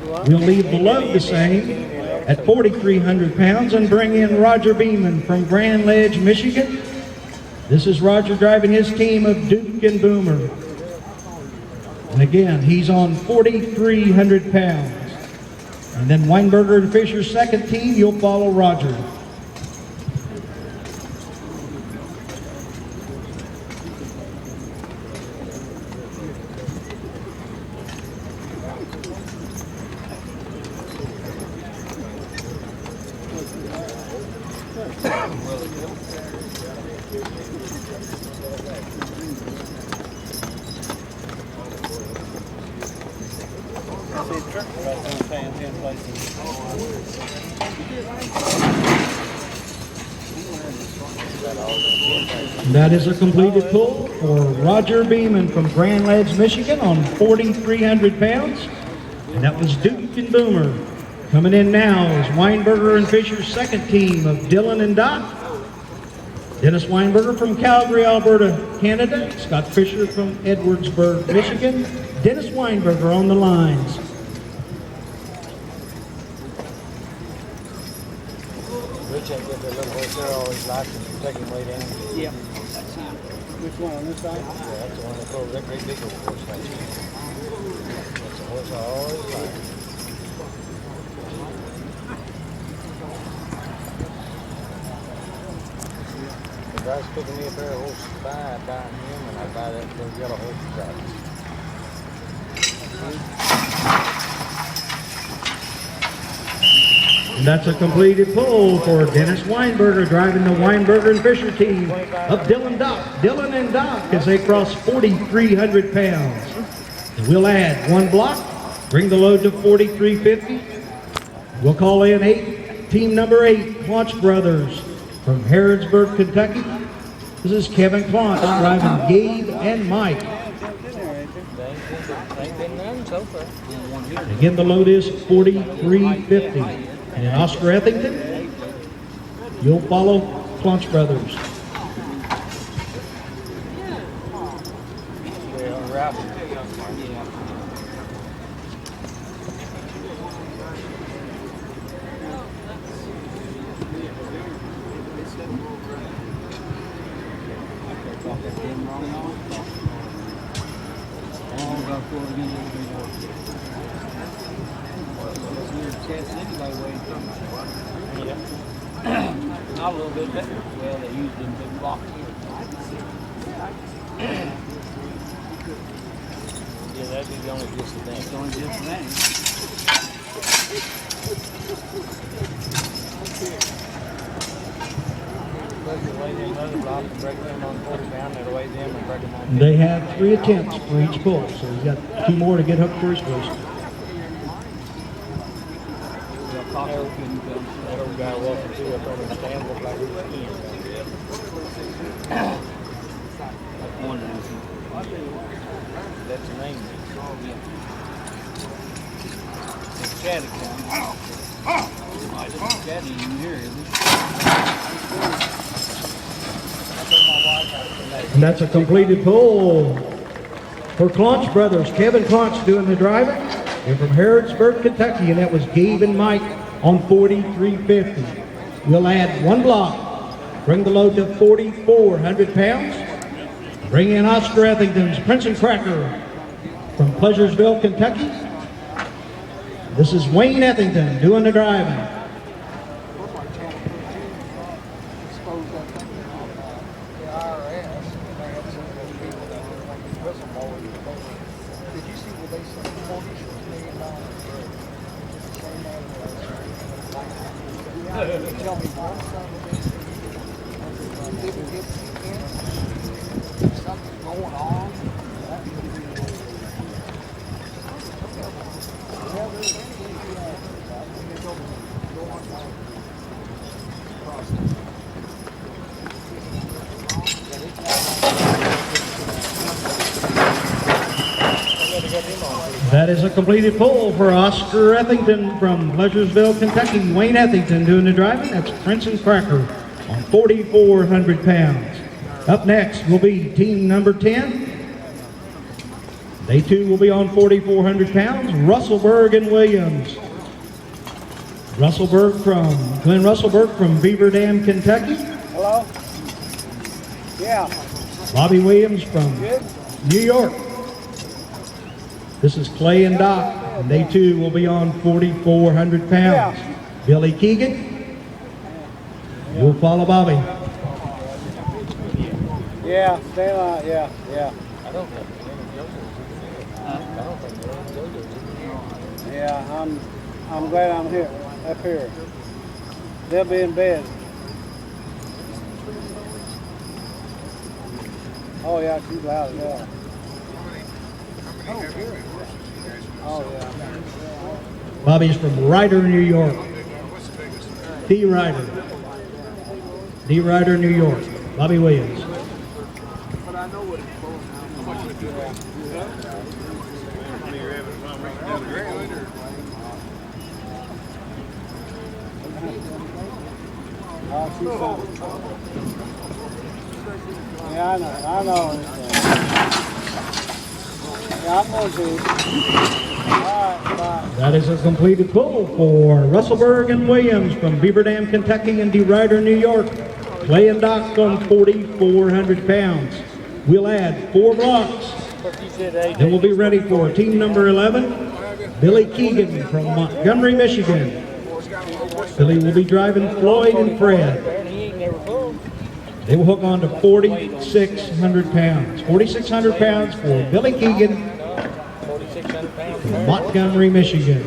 We'll leave the load the same at 4,300 pounds and bring in Roger Beeman from Grand Ledge, Michigan. This is Roger driving his team of Duke and Boomer. And again, he's on 4,300 pounds. And then Weinberger and Fisher's second team, you'll follow Roger. That is a completed pull for Roger Beeman from Grand Ledge, Michigan on 4,300 pounds. And that was Duke and Boomer. Coming in now is Weinberger and Fisher's second team of Dylan and Doc. Dennis Weinberger from Calgary, Alberta, Canada. Scott Fisher from Edwardsburg, Michigan. Dennis Weinberger on the lines. Rich ain't get their little horse there, always like to take him way down. Yeah. Which one, on this side? Yeah, that's the one that goes that great big old horse like that. That's a horse I always like. The guy's picking me a pair of horses to buy, I buy him, and I buy that little yellow horse to drive. And that's a completed pull for Dennis Weinberger driving the Weinberger and Fisher team of Dylan and Doc as they cross 4,300 pounds. And we'll add one block, bring the load to 4,350. We'll call in team number 8, Claunch Brothers from Harrodsburg, Kentucky. This is Kevin Claunch driving Gabe and Mike. Again, the load is 4,350. And in Oscar Ethington, you'll follow Claunch Brothers. Not a little bit better. Well, they used them big blocks here. Yeah, that'd be the only disadvantage. It's only disadvantage. They have 3 attempts for each pull, so he's got 2 more to get hooked for his first. That old guy walking through up on the stand looked like he was skiing. That's the name. It's Chatty County. Chatty in here, isn't it? And that's a completed pull for Claunch Brothers. Kevin Claunch doing the driving. They're from Harrodsburg, Kentucky, and that was Gabe and Mike on 4,350. We'll add one block, bring the load to 4,400 pounds. Bring in Oscar Ethington's Prince and Cracker from Pleasuresville, Kentucky. This is Wayne Ethington doing the driving. That is a completed pull for Oscar Ethington from Pleasuresville, Kentucky. Wayne Ethington doing the driving. That's Prince and Cracker on 4,400 pounds. Up next will be team number 10. They too will be on 4,400 pounds. Russellberg and Williams. Glenn Russellberg from Beaver Dam, Kentucky. Hello? Yeah. Bobby Williams from Good? New York. This is Clay and Doc, and they too will be on 4,400 pounds. Yeah. Billy Keegan, you'll follow Bobby. Yeah, stay on. Yeah. I don't think I don't think JoJo's. Yeah, I'm glad I'm here, up here. They'll be in bed. Oh yeah, she's loud as hell. Oh yeah. Bobby's from Ryder, New York. D. Ryder, New York. Bobby Williams. Oh, she's yeah, I know. Yeah, I'm going to. All right, bye. That is a completed pull for Russellberg and Williams from Beaver Dam, Kentucky, and D. Ryder, New York. Clay and Doc on 4,400 pounds. We'll add 4 blocks. Then we'll be ready for team number 11, Billy Keegan from Montgomery, Michigan. Billy will be driving Floyd and Fred. They will hook on to 4,600 pounds. 4,600 pounds for Billy Keegan from Montgomery, Michigan.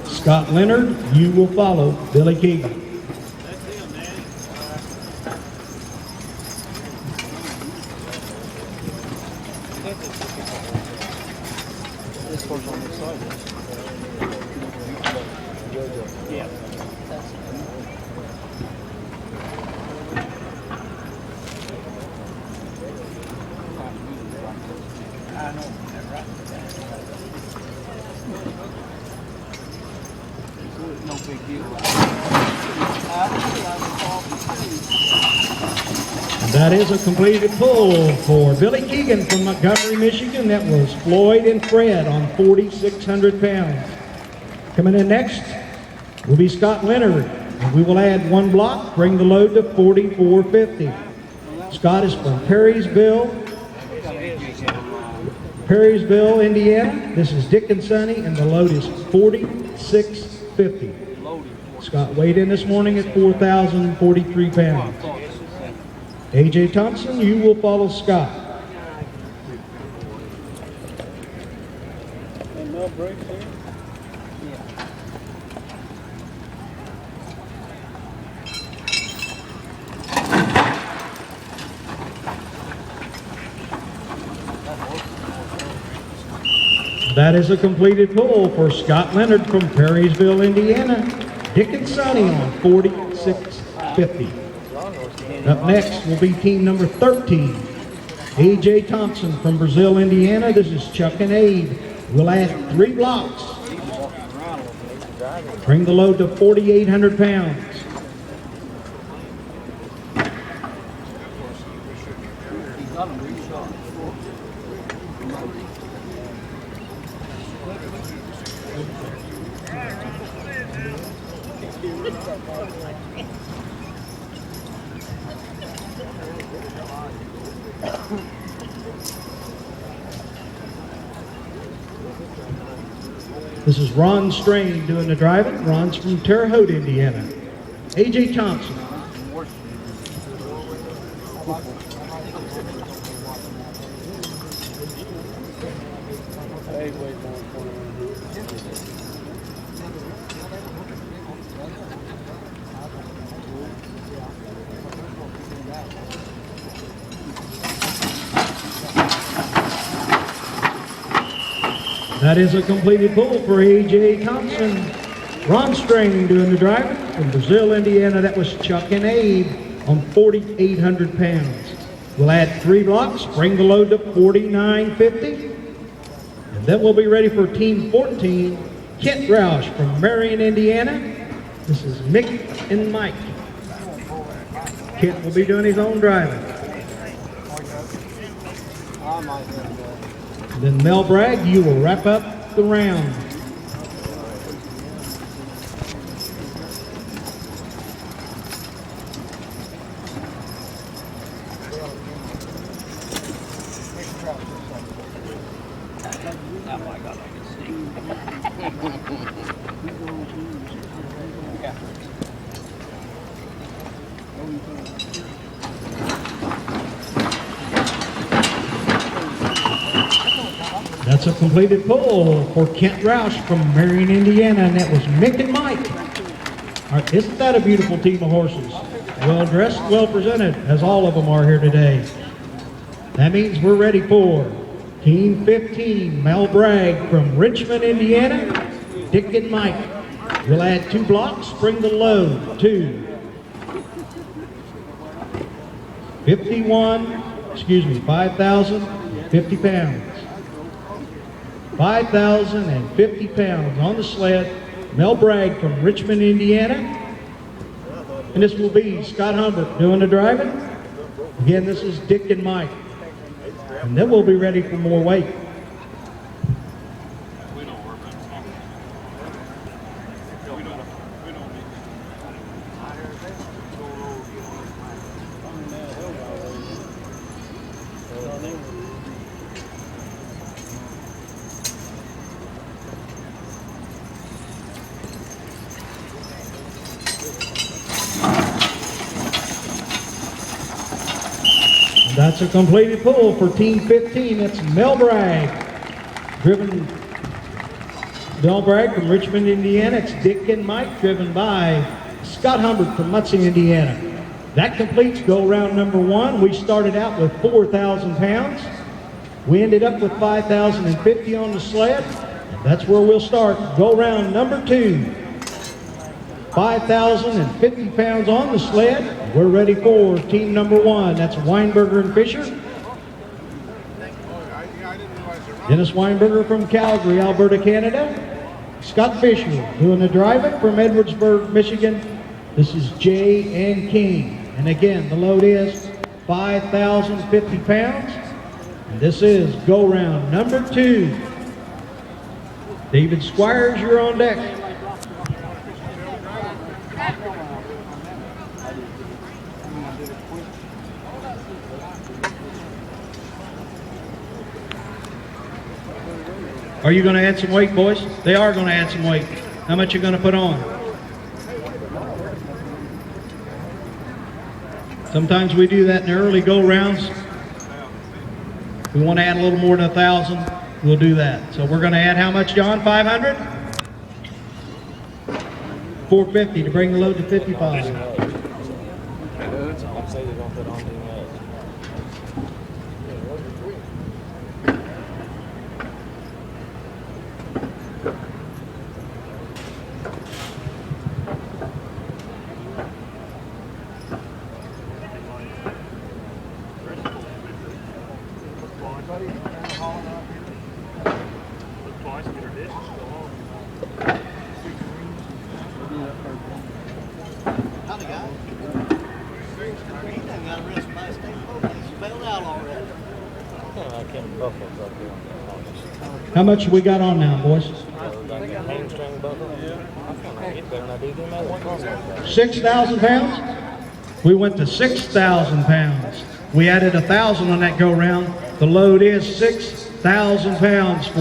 Scott Leonard, you will follow Billy Keegan. No big deal. That is a completed pull for Billy Keegan from Montgomery, Michigan. That was Floyd and Fred on 4,600 pounds. Coming in next will be Scott Leonard. And we will add 1 block, bring the load to 4,450. Scott is from Perrysville, Indiana. This is Dick and Sonny, and the load is 4,650. Scott weighed in this morning at 4,043 pounds. A.J. Thompson, you will follow Scott. And no brakes here? That is a completed pull for Scott Leonard from Perrysville, Indiana. Dick and Sonny on 4,650. Up next will be team number 13. A.J. Thompson from Brazil, Indiana. This is Chuck and Abe. We'll add 3 blocks. Bring the load to 4,800 pounds. This is Ron Strain doing the driving. Ron's from Terre Haute, Indiana. A.J. Thompson. That is a completed pull for A.J. Thompson. Ron Strain doing the driving. From Brazil, Indiana, that was Chuck and Abe on 4,800 pounds. We'll add 3 blocks, bring the load to 4,950. And then we'll be ready for Team 14, Kent Roush from Marion, Indiana. This is Mick and Mike. Kent will be doing his own driving. might have that. Then Mel Bragg, you will wrap up the round. That's a completed pull for Kent Roush from Marion, Indiana, and that was Mick and Mike. All right, isn't that a beautiful team of horses? Well dressed, well presented, as all of them are here today. That means we're ready for Team 15, Mel Bragg from Richmond, Indiana, Dick and Mike. We'll add 2 blocks, bring the load to 5,050 pounds. 5,050 pounds on the sled. Mel Bragg from Richmond, Indiana. And this will be Scott Humbert doing the driving. Again, this is Dick and Mike. And then we'll be ready for more weight. That's a completed pull for Team 15. That's Mel Bragg. Mel Bragg from Richmond, Indiana. It's Dick and Mike, driven by Scott Humbert from Muncie, Indiana. That completes go round number 1. We started out with 4,000 pounds. We ended up with 5,050 on the sled. That's where we'll start go round number 2. 5,050 pounds on the sled. We're ready for team number 1. That's Weinberger and Fisher. Dennis Weinberger from Calgary, Alberta, Canada. Scott Fisher doing the driving from Edwardsburg, Michigan. This is Jay and King. And again, the load is 5,050 pounds. And this is go round number 2. David Squires, you're on deck. Are you going to add some weight, boys? They are going to add some weight. How much you going to put on? Sometimes we do that in the early go rounds. We want to add a little more than 1,000. We'll do that. So we're going to add how much, John? 500? 450 to bring the load to 55. How much we got on now, boys? 6,000 pounds? We went to 6,000 pounds. We added 1,000 on that go round. The load is 6,000 pounds.